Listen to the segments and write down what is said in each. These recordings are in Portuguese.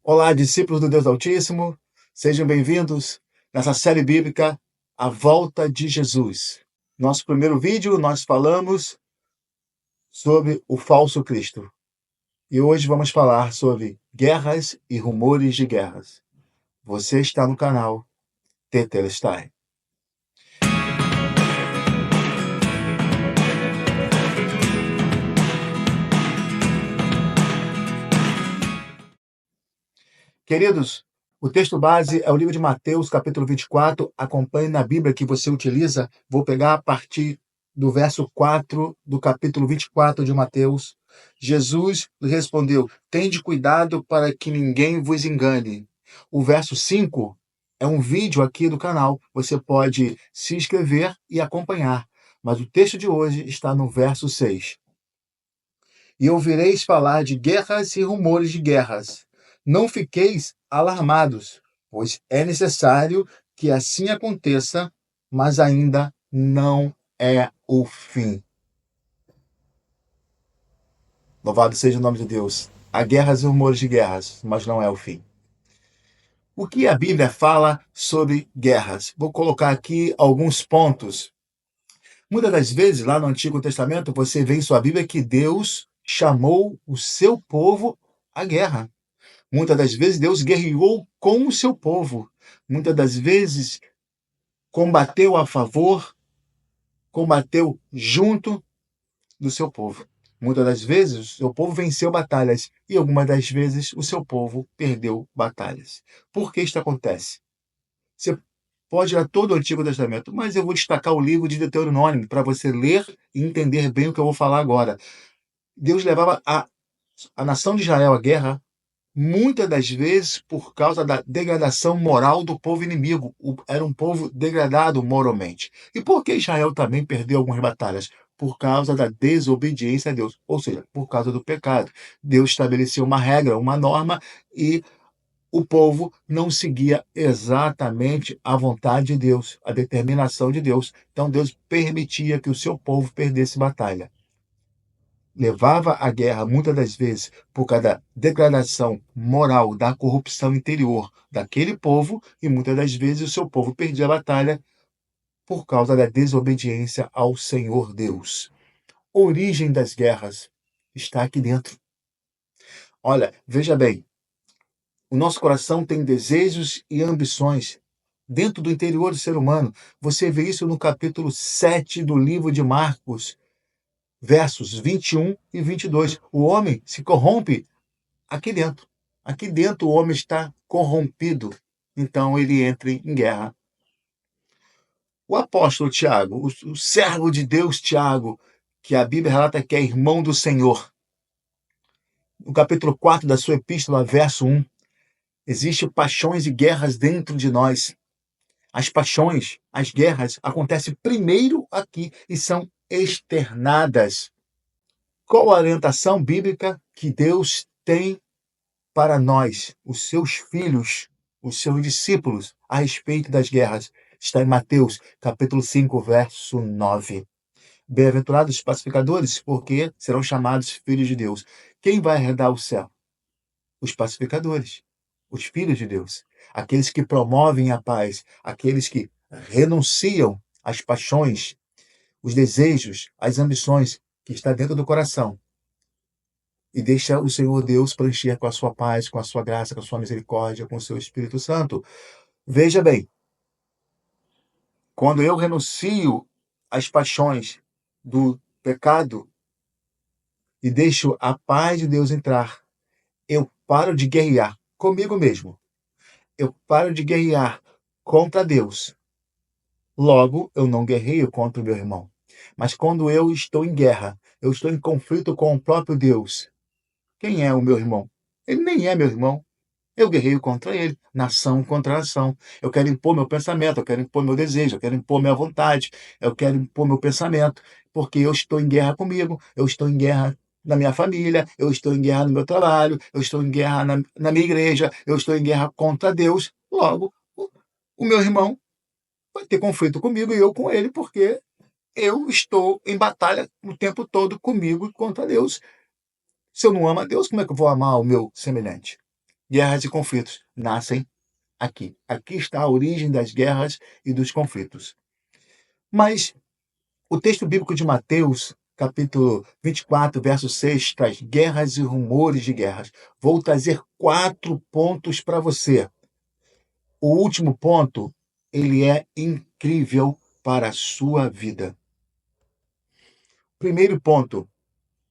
Olá, discípulos do Deus Altíssimo, sejam bem-vindos nessa série bíblica A Volta de Jesus. Nosso primeiro vídeo nós falamos sobre o falso Cristo. E hoje vamos falar sobre guerras e rumores de guerras. Você está no canal Tetelestai. Queridos, o texto base é o livro de Mateus, capítulo 24. Acompanhe na Bíblia que você utiliza. Vou pegar a partir do verso 4 do capítulo 24 de Mateus. Jesus lhe respondeu: tende cuidado para que ninguém vos engane. O verso 5 é um vídeo aqui do canal. Você pode se inscrever e acompanhar. Mas o texto de hoje está no verso 6. E ouvireis falar de guerras e rumores de guerras. Não fiqueis alarmados, pois é necessário que assim aconteça, mas ainda não é o fim. Louvado seja o nome de Deus. Há guerras e rumores de guerras, mas não é o fim. O que a Bíblia fala sobre guerras? Vou colocar aqui alguns pontos. Muitas das vezes, lá no Antigo Testamento, você vê em sua Bíblia que Deus chamou o seu povo à guerra. Muitas das vezes Deus guerreou com o seu povo. Muitas das vezes combateu a favor, combateu junto do seu povo. Muitas das vezes o seu povo venceu batalhas e algumas das vezes o seu povo perdeu batalhas. Por que isto acontece? Você pode ler todo o Antigo Testamento, mas eu vou destacar o livro de Deuteronômio para você ler e entender bem o que eu vou falar agora. Deus levava a nação de Israel à guerra muitas das vezes por causa da degradação moral do povo inimigo. Era um povo degradado moralmente. E por que Israel também perdeu algumas batalhas? Por causa da desobediência a Deus, ou seja, por causa do pecado. Deus estabeleceu uma regra, uma norma, e o povo não seguia exatamente a vontade de Deus, a determinação de Deus. Então Deus permitia que o seu povo perdesse batalha. Levava à guerra muitas das vezes por causa da degradação moral, da corrupção interior daquele povo, e muitas das vezes o seu povo perdia a batalha por causa da desobediência ao Senhor Deus. A origem das guerras está aqui dentro. Olha, veja bem, o nosso coração tem desejos e ambições dentro do interior do ser humano. Você vê isso no capítulo 7 do livro de Marcos, versos 21 e 22. O homem se corrompe aqui dentro. Aqui dentro o homem está corrompido. Então ele entra em guerra. O apóstolo Tiago, o servo de Deus Tiago, que a Bíblia relata que é irmão do Senhor, no capítulo 4 da sua epístola, verso 1, existem paixões e guerras dentro de nós. As paixões, as guerras, acontecem primeiro aqui e são externadas. Qual a orientação bíblica que Deus tem para nós, os seus filhos, os seus discípulos, a respeito das guerras? Está em Mateus, capítulo 5, verso 9. Bem-aventurados os pacificadores, porque serão chamados filhos de Deus. Quem vai herdar o céu? Os pacificadores, os filhos de Deus, aqueles que promovem a paz, aqueles que renunciam às paixões, os desejos, as ambições que está dentro do coração e deixa o Senhor Deus preencher com a sua paz, com a sua graça, com a sua misericórdia, com o seu Espírito Santo. Veja bem, quando eu renuncio às paixões do pecado e deixo a paz de Deus entrar, eu paro de guerrear comigo mesmo. Eu paro de guerrear contra Deus. Logo, eu não guerreio contra o meu irmão. Mas quando eu estou em guerra, eu estou em conflito com o próprio Deus. Quem é o meu irmão? Ele nem é meu irmão. Eu guerreio contra ele, nação contra nação. Eu quero impor meu pensamento, eu quero impor meu desejo, eu quero impor minha vontade, eu quero impor meu pensamento, porque eu estou em guerra comigo, eu estou em guerra na minha família, eu estou em guerra no meu trabalho, eu estou em guerra na minha igreja, eu estou em guerra contra Deus. Logo, o meu irmão vai ter conflito comigo e eu com ele, porque eu estou em batalha o tempo todo comigo e contra Deus. Se eu não amo a Deus, como é que eu vou amar o meu semelhante? Guerras e conflitos nascem aqui. Aqui está a origem das guerras e dos conflitos. Mas o texto bíblico de Mateus, capítulo 24, verso 6, traz guerras e rumores de guerras. Vou trazer 4 pontos para você. O último ponto, ele é incrível para a sua vida. Primeiro ponto,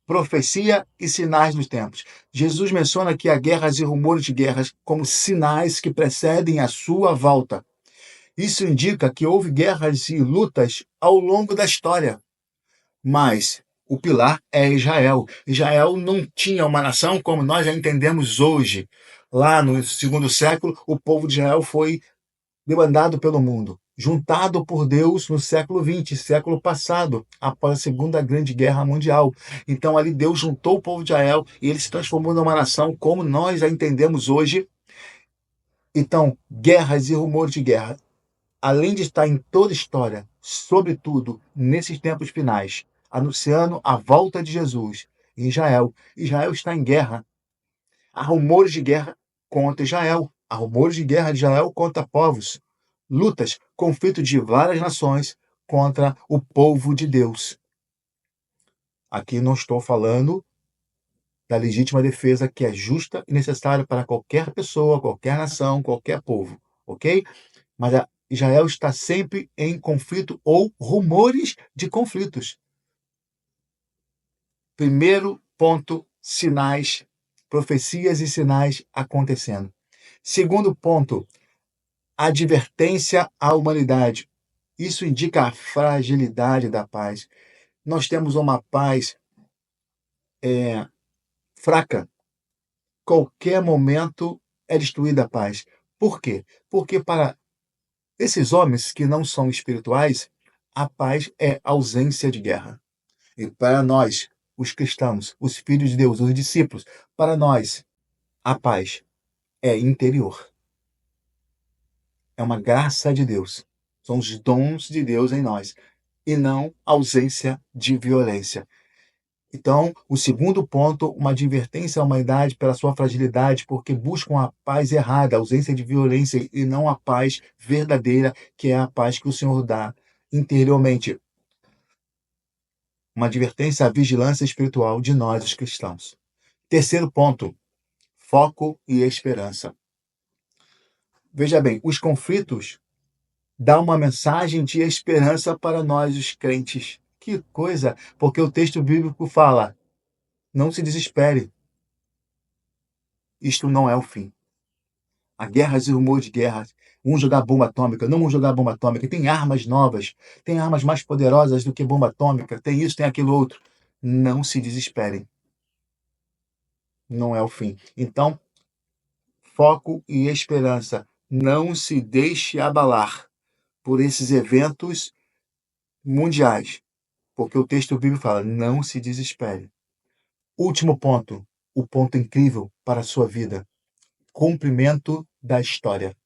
profecia e sinais dos tempos. Jesus menciona que há guerras e rumores de guerras como sinais que precedem a sua volta. Isso indica que houve guerras e lutas ao longo da história. Mas o pilar é Israel. Israel não tinha uma nação como nós já entendemos hoje. Lá no segundo século, o povo de Israel foi demandado pelo mundo, juntado por Deus no século XX, século passado, após a Segunda Grande Guerra Mundial. Então ali Deus juntou o povo de Israel e ele se transformou numa nação como nós a entendemos hoje. Então, guerras e rumores de guerra, além de estar em toda a história, sobretudo nesses tempos finais, anunciando a volta de Jesus em Israel. Israel está em guerra. Há rumores de guerra contra Israel. Há rumores de guerra de Israel contra povos. Lutas, conflitos de várias nações contra o povo de Deus. Aqui não estou falando da legítima defesa que é justa e necessária para qualquer pessoa, qualquer nação, qualquer povo, ok? Mas Israel está sempre em conflito ou rumores de conflitos. Primeiro ponto, sinais, profecias e sinais acontecendo. Segundo ponto, advertência à humanidade. Isso indica a fragilidade da paz. Nós temos uma paz fraca. Qualquer momento é destruída a paz. Por quê? Porque para esses homens que não são espirituais, a paz é ausência de guerra. E para nós, os cristãos, os filhos de Deus, os discípulos, para nós, a paz é interior. É uma graça de Deus. São os dons de Deus em nós. E não ausência de violência. Então, o segundo ponto, uma advertência à humanidade pela sua fragilidade, porque buscam a paz errada, a ausência de violência e não a paz verdadeira, que é a paz que o Senhor dá interiormente. Uma advertência à vigilância espiritual de nós, os cristãos. Terceiro ponto, foco e esperança. Veja bem, os conflitos dão uma mensagem de esperança para nós, os crentes. Que coisa! Porque o texto bíblico fala: não se desespere. Isto não é o fim. Há guerras e rumores de guerras. Vão jogar bomba atômica, não vão jogar bomba atômica. Tem armas novas, tem armas mais poderosas do que bomba atômica, tem isso, tem aquilo outro. Não se desesperem. Não é o fim. Então, foco e esperança. Não se deixe abalar por esses eventos mundiais, porque o texto bíblico fala: não se desespere. Último ponto, o ponto incrível para a sua vida: cumprimento da história.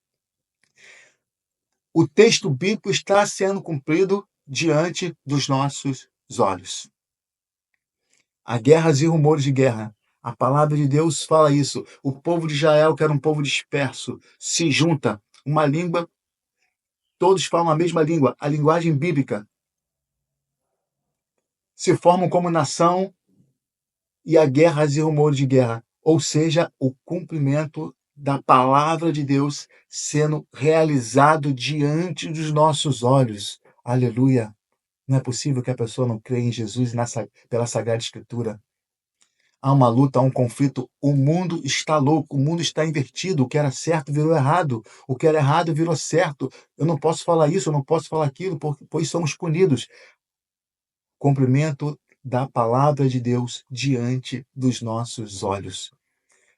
O texto bíblico está sendo cumprido diante dos nossos olhos. Há guerras e rumores de guerra. A palavra de Deus fala isso. O povo de Israel, que era um povo disperso, se junta. Uma língua, todos falam a mesma língua, a linguagem bíblica. Se formam como nação e há guerras e rumores de guerra. Ou seja, o cumprimento da palavra de Deus sendo realizado diante dos nossos olhos. Aleluia! Não é possível que a pessoa não creia em Jesus pela Sagrada Escritura. Há uma luta, há um conflito. O mundo está louco, o mundo está invertido. O que era certo virou errado. O que era errado virou certo. Eu não posso falar isso, eu não posso falar aquilo, pois somos punidos. Cumprimento da palavra de Deus diante dos nossos olhos.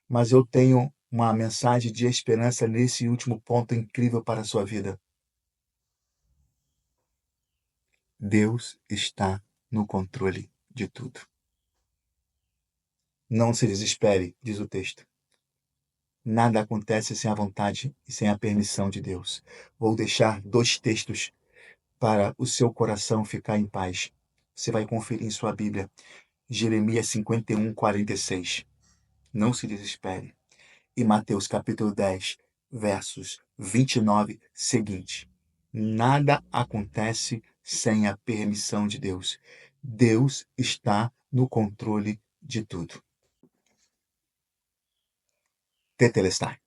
Mas eu tenho uma mensagem de esperança nesse último ponto incrível para a sua vida. Deus está no controle de tudo. Não se desespere, diz o texto. Nada acontece sem a vontade e sem a permissão de Deus. Vou deixar 2 textos para o seu coração ficar em paz. Você vai conferir em sua Bíblia. Jeremias 51, 46. Não se desespere. e Mateus capítulo 10, versos 29 seguinte. Nada acontece sem a permissão de Deus. Deus está no controle de tudo. Tetelestai.